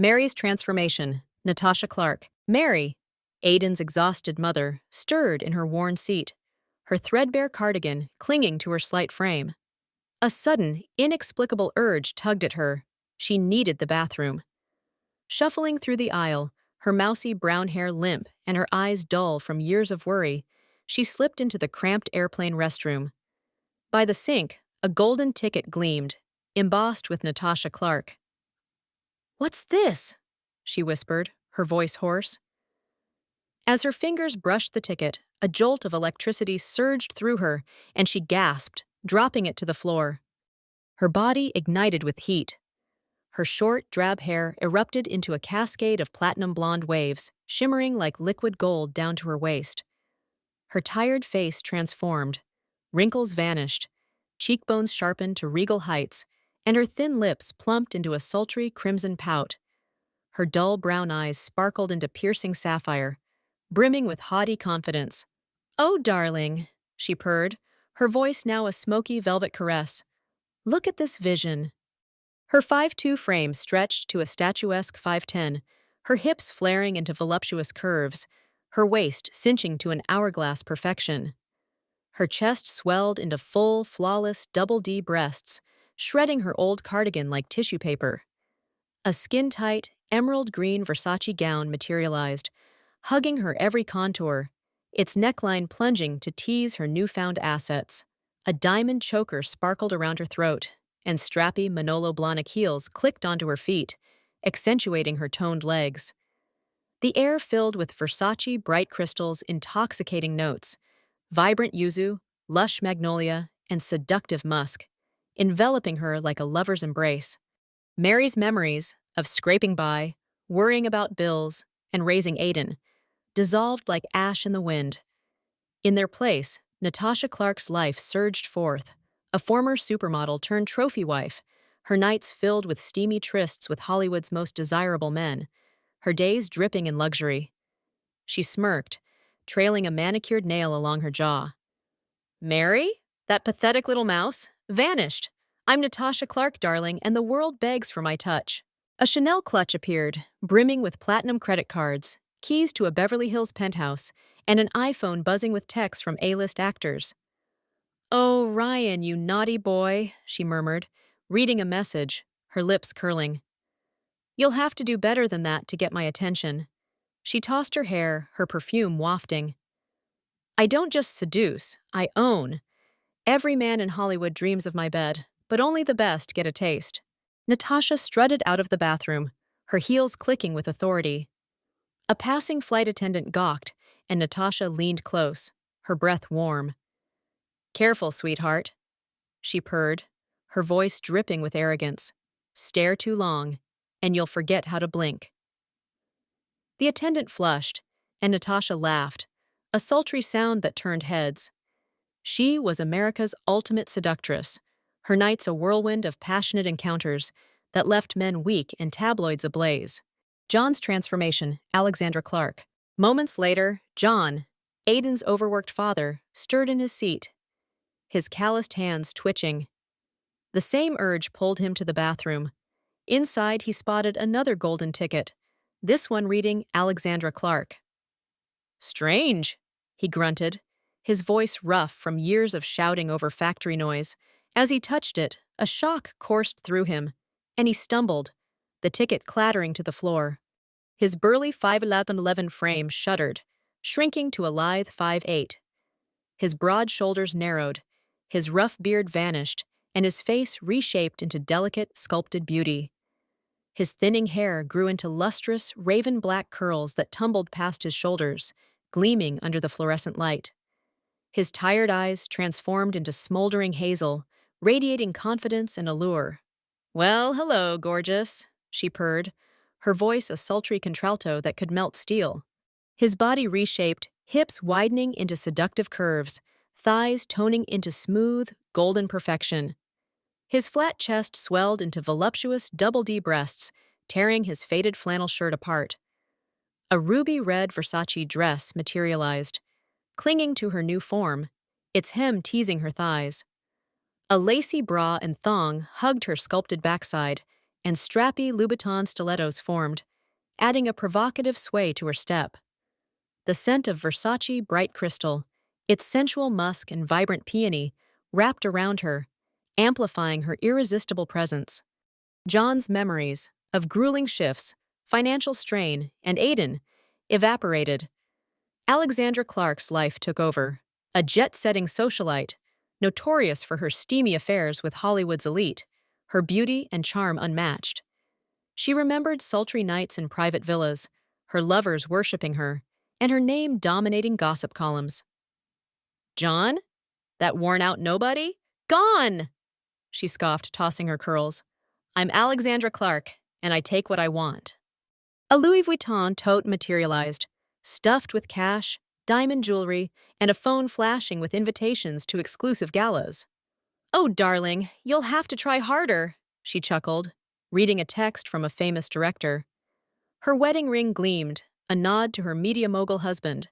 Mary's transformation, Natasha Clarke. Mary, Aiden's exhausted mother, stirred in her worn seat, her threadbare cardigan clinging to her slight frame. A sudden, inexplicable urge tugged at her. She needed the bathroom. Shuffling through the aisle, her mousy brown hair limp and her eyes dull from years of worry, she slipped into the cramped airplane restroom. By the sink, a golden ticket gleamed, embossed with Natasha Clarke. "What's this?" she whispered, her voice hoarse. As her fingers brushed the ticket, a jolt of electricity surged through her, and she gasped, dropping it to the floor. Her body ignited with heat. Her short, drab hair erupted into a cascade of platinum blonde waves, shimmering like liquid gold down to her waist. Her tired face transformed. Wrinkles vanished, cheekbones sharpened to regal heights, and her thin lips plumped into a sultry crimson pout. Her dull brown eyes sparkled into piercing sapphire, brimming with haughty confidence. "Oh, darling," she purred, her voice now a smoky velvet caress. "Look at this vision." Her 5'2" frame stretched to a statuesque 5'10", her hips flaring into voluptuous curves, her waist cinching to an hourglass perfection. Her chest swelled into full, flawless double D breasts, shredding her old cardigan like tissue paper. A skin-tight, emerald green Versace gown materialized, hugging her every contour, its neckline plunging to tease her newfound assets. A diamond choker sparkled around her throat, and strappy Manolo Blahnik heels clicked onto her feet, accentuating her toned legs. The air filled with Versace bright crystals' intoxicating notes, vibrant yuzu, lush magnolia, and seductive musk, enveloping her like a lover's embrace. Mary's memories of scraping by, worrying about bills, and raising Aiden dissolved like ash in the wind. In their place, Natasha Clarke's life surged forth, a former supermodel turned trophy wife, her nights filled with steamy trysts with Hollywood's most desirable men, her days dripping in luxury. She smirked, trailing a manicured nail along her jaw. "Mary? That pathetic little mouse? Vanished. I'm Natasha Clarke, darling, and the world begs for my touch." A Chanel clutch appeared, brimming with platinum credit cards, keys to a Beverly Hills penthouse, and an iPhone buzzing with texts from A-list actors. "Oh, Ryan, you naughty boy," she murmured, reading a message, her lips curling. "You'll have to do better than that to get my attention." She tossed her hair, her perfume wafting. "I don't just seduce, I own. Every man in Hollywood dreams of my bed, but only the best get a taste." Natasha strutted out of the bathroom, her heels clicking with authority. A passing flight attendant gawked, and Natasha leaned close, her breath warm. "Careful, sweetheart," she purred, her voice dripping with arrogance. "Stare too long, and you'll forget how to blink." The attendant flushed, and Natasha laughed, a sultry sound that turned heads. She was America's ultimate seductress, her nights a whirlwind of passionate encounters that left men weak and tabloids ablaze. John's transformation, Alexandra Clarke. Moments later, John, Aiden's overworked father, stirred in his seat, his calloused hands twitching. The same urge pulled him to the bathroom. Inside, he spotted another golden ticket, this one reading Alexandra Clarke. "Strange," he grunted, his voice rough from years of shouting over factory noise. As he touched it, a shock coursed through him, and he stumbled, the ticket clattering to the floor. His burly 5'11" frame shuddered, shrinking to a lithe 5'8". His broad shoulders narrowed, his rough beard vanished, and his face reshaped into delicate, sculpted beauty. His thinning hair grew into lustrous, raven-black curls that tumbled past his shoulders, gleaming under the fluorescent light. His tired eyes transformed into smoldering hazel, radiating confidence and allure. "Well, hello, gorgeous," she purred, her voice a sultry contralto that could melt steel. His body reshaped, hips widening into seductive curves, thighs toning into smooth, golden perfection. His flat chest swelled into voluptuous double D breasts, tearing his faded flannel shirt apart. A ruby-red Versace dress materialized, clinging to her new form, its hem teasing her thighs. A lacy bra and thong hugged her sculpted backside, and strappy Louboutin stilettos formed, adding a provocative sway to her step. The scent of Versace bright crystal, its sensual musk and vibrant peony, wrapped around her, amplifying her irresistible presence. John's memories of grueling shifts, financial strain, and Aiden evaporated. Alexandra Clarke's life took over, a jet-setting socialite, notorious for her steamy affairs with Hollywood's elite, her beauty and charm unmatched. She remembered sultry nights in private villas, her lovers worshipping her, and her name dominating gossip columns. John? That worn-out nobody? Gone! She scoffed, tossing her curls. I'm Alexandra Clarke, and I take what I want. A Louis Vuitton tote materialized, stuffed with cash, diamond jewelry, and a phone flashing with invitations to exclusive galas. Oh, darling, you'll have to try harder, she chuckled, reading a text from a famous director. Her wedding ring gleamed, a nod to her media mogul husband.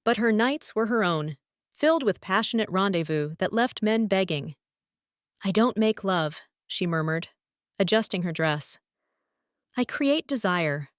But her nights were her own, filled with passionate rendezvous that left men begging. I don't make love, she murmured, adjusting her dress. I create desire,